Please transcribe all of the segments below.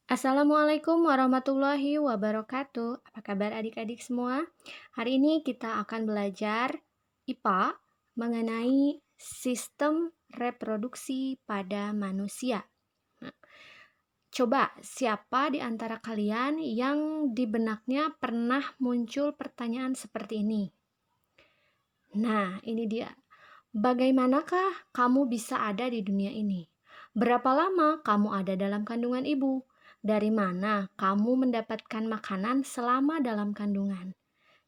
Assalamualaikum warahmatullahi wabarakatuh. Apa kabar adik-adik semua? Hari ini kita akan belajar IPA mengenai sistem reproduksi pada manusia. Nah, coba siapa di antara kalian yang di benaknya pernah muncul pertanyaan seperti ini? Nah, ini dia. Bagaimanakah kamu bisa ada di dunia ini? Berapa lama kamu ada dalam kandungan ibu? Dari mana kamu mendapatkan makanan selama dalam kandungan?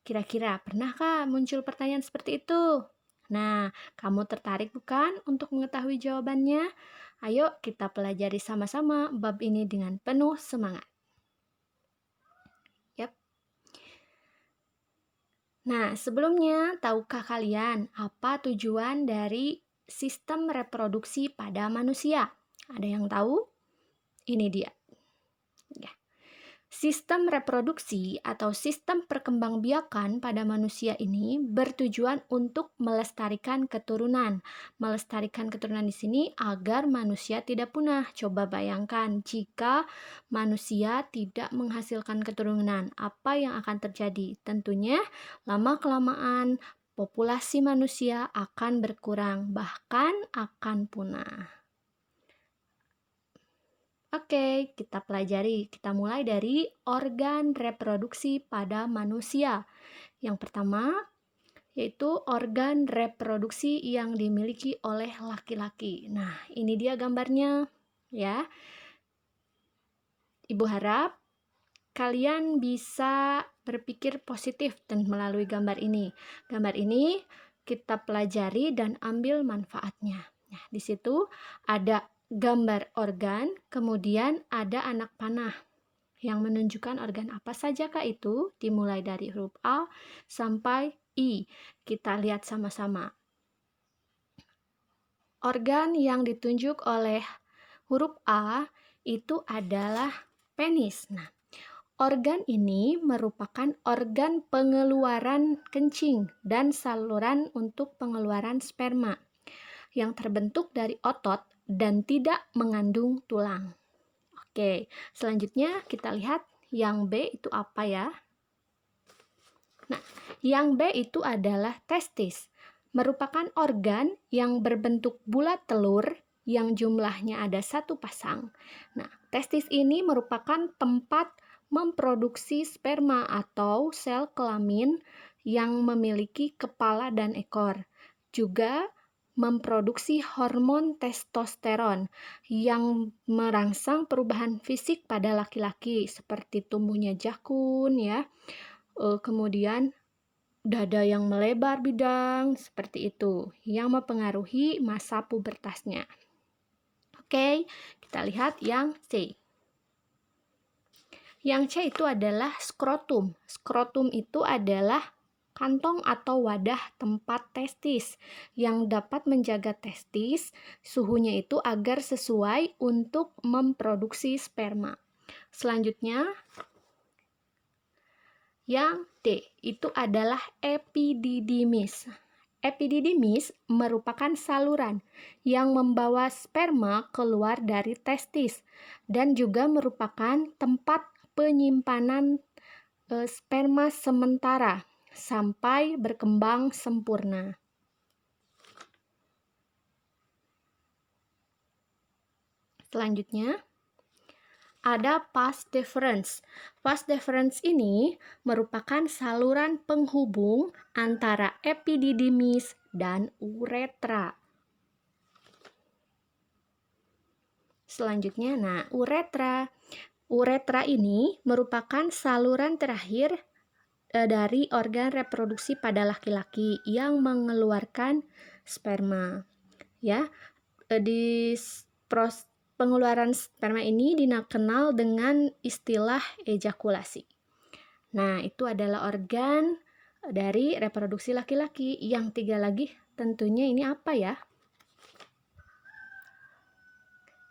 Kira-kira pernahkah muncul pertanyaan seperti itu? Nah, kamu tertarik bukan untuk mengetahui jawabannya? Ayo kita pelajari sama-sama bab ini dengan penuh semangat. Yap. Nah, sebelumnya, tahukah kalian apa tujuan dari sistem reproduksi pada manusia? Ada yang tahu? Ini dia. Ya. Sistem reproduksi atau sistem perkembangbiakan pada manusia ini bertujuan untuk melestarikan keturunan. Melestarikan keturunan di sini agar manusia tidak punah. Coba bayangkan jika manusia tidak menghasilkan keturunan, apa yang akan terjadi? Tentunya lama-kelamaan populasi manusia akan berkurang, bahkan akan punah. Oke, kita pelajari. Kita mulai dari organ reproduksi pada manusia. Yang pertama, yaitu organ reproduksi yang dimiliki oleh laki-laki. Nah, ini dia gambarnya, ya. Ibu harap kalian bisa berpikir positif dan melalui gambar ini. Gambar ini kita pelajari dan ambil manfaatnya. Nah, di situ ada gambar organ, kemudian ada anak panah yang menunjukkan organ apa sajakah itu, dimulai dari huruf A sampai I. Kita lihat sama-sama. Organ yang ditunjuk oleh huruf A itu adalah penis. Nah, organ ini merupakan organ pengeluaran kencing dan saluran untuk pengeluaran sperma yang terbentuk dari otot dan tidak mengandung tulang. Oke, selanjutnya kita lihat yang B itu apa ya? Nah, yang B itu adalah testis, merupakan organ yang berbentuk bulat telur yang jumlahnya ada satu pasang. Nah, testis ini merupakan tempat memproduksi sperma atau sel kelamin yang memiliki kepala dan ekor. Juga memproduksi hormon testosteron yang merangsang perubahan fisik pada laki-laki seperti tumbuhnya jakun ya. Kemudian dada yang melebar bidang seperti itu yang mempengaruhi masa pubertasnya. Oke, kita lihat yang C. Yang C itu adalah skrotum. Skrotum itu adalah kantong atau wadah tempat testis yang dapat menjaga testis suhunya itu agar sesuai untuk memproduksi sperma. Selanjutnya, yang D itu adalah epididymis. Epididymis merupakan saluran yang membawa sperma keluar dari testis dan juga merupakan tempat penyimpanan sperma sementara sampai berkembang sempurna. Selanjutnya, ada vas deferens. Vas deferens ini merupakan saluran penghubung antara epididymis dan uretra. Selanjutnya, uretra. Uretra ini merupakan saluran terakhir dari organ reproduksi pada laki-laki yang mengeluarkan sperma. Ya, di pengeluaran sperma ini dikenal dengan istilah ejakulasi. Nah, itu adalah organ dari reproduksi laki-laki. Yang tiga lagi tentunya ini apa ya?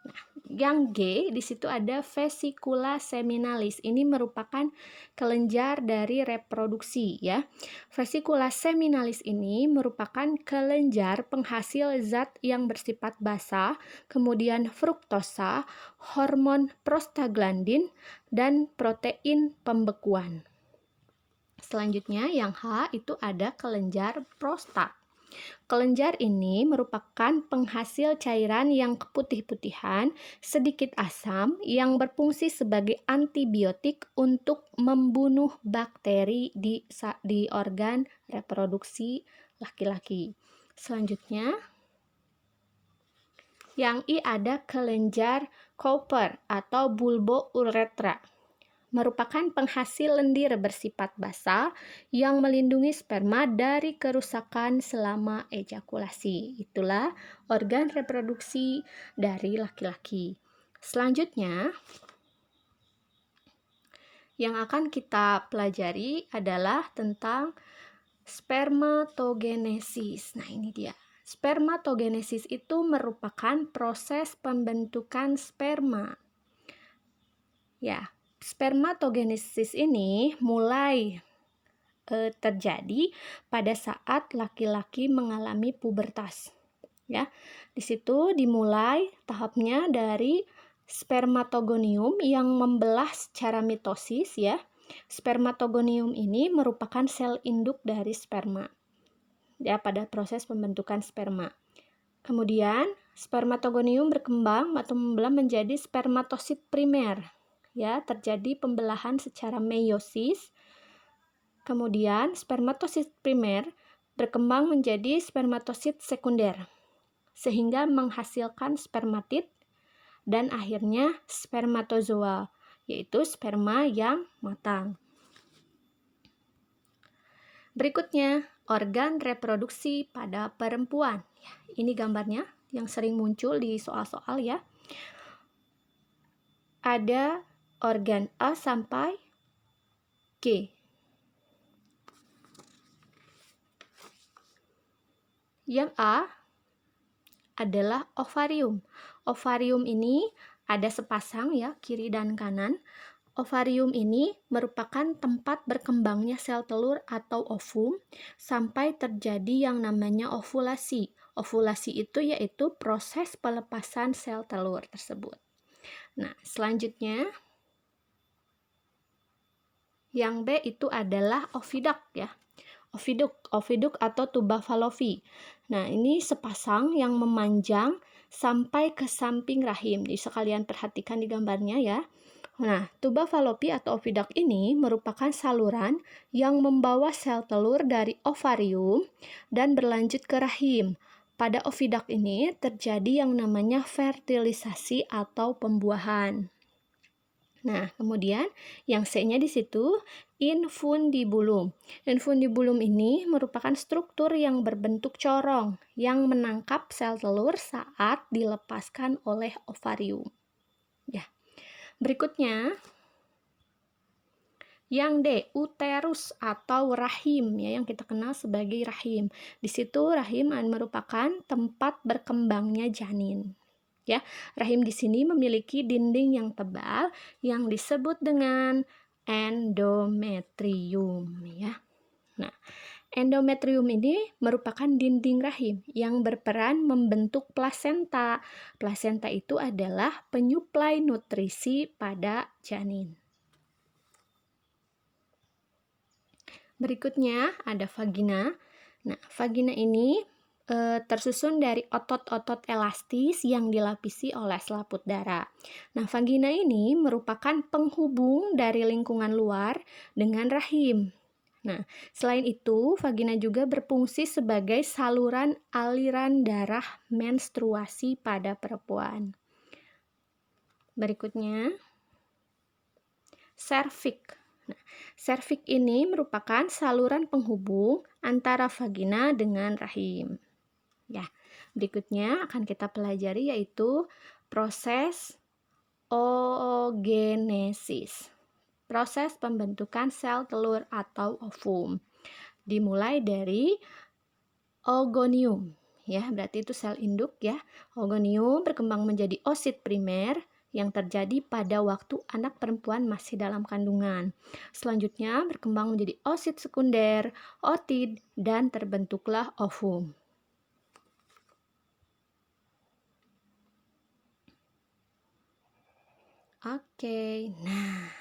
Nah, Yang G di situ ada vesicula seminalis. Ini merupakan kelenjar dari reproduksi ya. Vesicula seminalis ini merupakan kelenjar penghasil zat yang bersifat basa, kemudian fruktosa, hormon prostaglandin, dan protein pembekuan. Selanjutnya yang H itu ada kelenjar prostat. Kelenjar ini merupakan penghasil cairan yang keputih-putihan, sedikit asam, yang berfungsi sebagai antibiotik untuk membunuh bakteri di organ reproduksi laki-laki. Selanjutnya, yang I ada kelenjar Cowper atau bulbouretra. Merupakan penghasil lendir bersifat basa yang melindungi sperma dari kerusakan selama ejakulasi. Itulah organ reproduksi dari laki-laki. Selanjutnya, yang akan kita pelajari adalah tentang spermatogenesis. Nah, ini dia. Spermatogenesis itu merupakan proses pembentukan sperma. Ya, spermatogenesis ini mulai terjadi pada saat laki-laki mengalami pubertas. Ya, di situ dimulai tahapnya dari spermatogonium yang membelah secara mitosis ya. Spermatogonium ini merupakan sel induk dari sperma. Ya, pada proses pembentukan sperma. Kemudian spermatogonium berkembang atau membelah menjadi spermatosit primer. Ya, terjadi pembelahan secara meiosis. Kemudian spermatosit primer berkembang menjadi spermatosit sekunder sehingga menghasilkan spermatid dan akhirnya spermatozoa, yaitu sperma yang matang. Berikutnya, organ reproduksi pada perempuan. Ya, ini gambarnya yang sering muncul di soal-soal ya. Ada organ A sampai G. Yang A adalah ovarium. Ovarium ini ada sepasang ya, kiri dan kanan. Ovarium ini merupakan tempat berkembangnya sel telur atau ovum sampai terjadi yang namanya ovulasi. Ovulasi itu yaitu proses pelepasan sel telur tersebut. Nah, selanjutnya yang B itu adalah oviduct ya. Oviduct atau tuba Fallopi. Nah, ini sepasang yang memanjang sampai ke samping rahim. Jadi sekalian perhatikan di gambarnya ya. Nah, tuba Fallopi atau oviduct ini merupakan saluran yang membawa sel telur dari ovarium dan berlanjut ke rahim. Pada oviduct ini terjadi yang namanya fertilisasi atau pembuahan. Nah, kemudian yang C-nya di situ infundibulum. Infundibulum ini merupakan struktur yang berbentuk corong yang menangkap sel telur saat dilepaskan oleh ovarium. Ya. Berikutnya yang D, uterus atau rahim ya, yang kita kenal sebagai rahim. Di situ rahim merupakan tempat berkembangnya janin. Ya, rahim di sini memiliki dinding yang tebal yang disebut dengan endometrium ya. Nah, endometrium ini merupakan dinding rahim yang berperan membentuk plasenta. Plasenta itu adalah penyuplai nutrisi pada janin. Berikutnya ada vagina. Nah, vagina ini tersusun dari otot-otot elastis yang dilapisi oleh selaput darah. Nah, vagina ini merupakan penghubung dari lingkungan luar dengan rahim. Nah, selain itu, vagina juga berfungsi sebagai saluran aliran darah menstruasi pada perempuan. Berikutnya, serviks. Nah, serviks ini merupakan saluran penghubung antara vagina dengan rahim. Ya, berikutnya akan kita pelajari yaitu proses oogenesis. Proses pembentukan sel telur atau ovum. Dimulai dari oogonium ya, berarti itu sel induk ya. Ogonium berkembang menjadi oosit primer yang terjadi pada waktu anak perempuan masih dalam kandungan. Selanjutnya berkembang menjadi oosit sekunder, otid, dan terbentuklah ovum. Oke, nah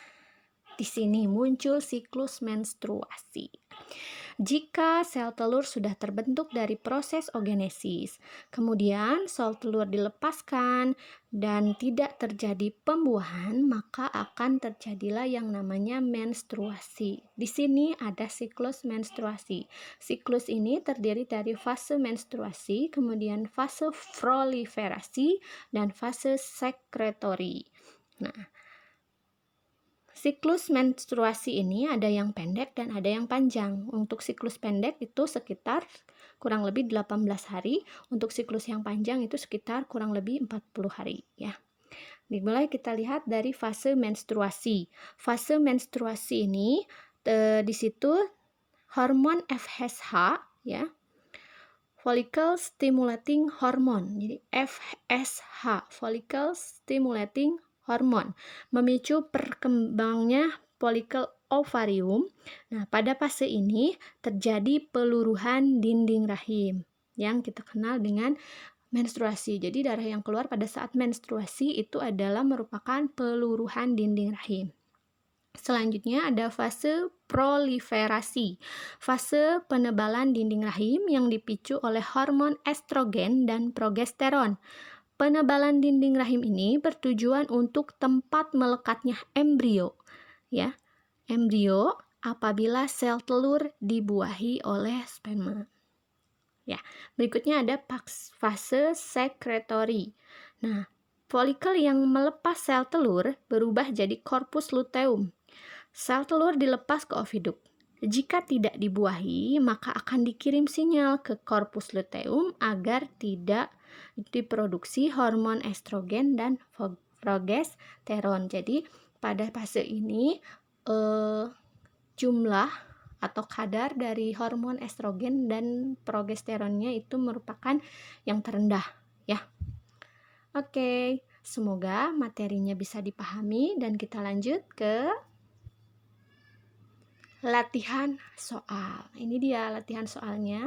di sini muncul siklus menstruasi. Jika sel telur sudah terbentuk dari proses oogenesis, kemudian sel telur dilepaskan dan tidak terjadi pembuahan, maka akan terjadilah yang namanya menstruasi. Di sini ada siklus menstruasi. Siklus ini terdiri dari fase menstruasi, kemudian fase proliferasi, dan fase sekretori. Nah, siklus menstruasi ini ada yang pendek dan ada yang panjang. Untuk siklus pendek itu sekitar kurang lebih 18 hari, untuk siklus yang panjang itu sekitar kurang lebih 40 hari ya. Dimulai kita lihat dari fase menstruasi. Fase menstruasi ini di situ hormon FSH ya. Follicle stimulating hormone. Jadi FSH, follicle stimulating hormone, memicu perkembangnya folikel ovarium. Nah, pada fase ini terjadi peluruhan dinding rahim yang kita kenal dengan menstruasi. Jadi darah yang keluar pada saat menstruasi itu adalah merupakan peluruhan dinding rahim. Selanjutnya ada fase proliferasi, fase penebalan dinding rahim yang dipicu oleh hormon estrogen dan progesteron. Penebalan dinding rahim ini bertujuan untuk tempat melekatnya embrio, ya. Embrio apabila sel telur dibuahi oleh sperma. Ya, berikutnya ada fase sekretori. Nah, folikel yang melepas sel telur berubah jadi korpus luteum. Sel telur dilepas ke oviduk. Jika tidak dibuahi, maka akan dikirim sinyal ke korpus luteum agar tidak diproduksi hormon estrogen dan progesteron. Jadi, pada fase ini jumlah atau kadar dari hormon estrogen dan progesteronnya itu merupakan yang terendah ya. Oke, semoga materinya bisa dipahami dan kita lanjut ke latihan soal. Ini dia latihan soalnya.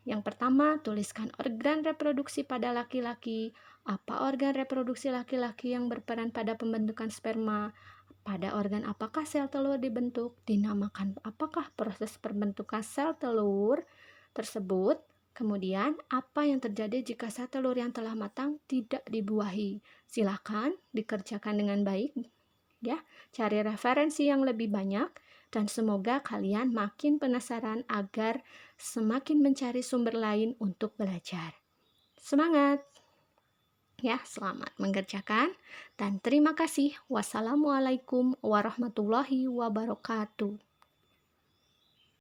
Yang pertama, tuliskan organ reproduksi pada laki-laki. Apa organ reproduksi laki-laki yang berperan pada pembentukan sperma? Pada organ apakah sel telur dibentuk? Dinamakan apakah proses pembentukan sel telur tersebut? Kemudian, apa yang terjadi jika sel telur yang telah matang tidak dibuahi? Silakan dikerjakan dengan baik. Ya, cari referensi yang lebih banyak. Dan semoga kalian makin penasaran agar semakin mencari sumber lain untuk belajar. Semangat! Ya, selamat mengerjakan dan terima kasih. Wassalamualaikum warahmatullahi wabarakatuh.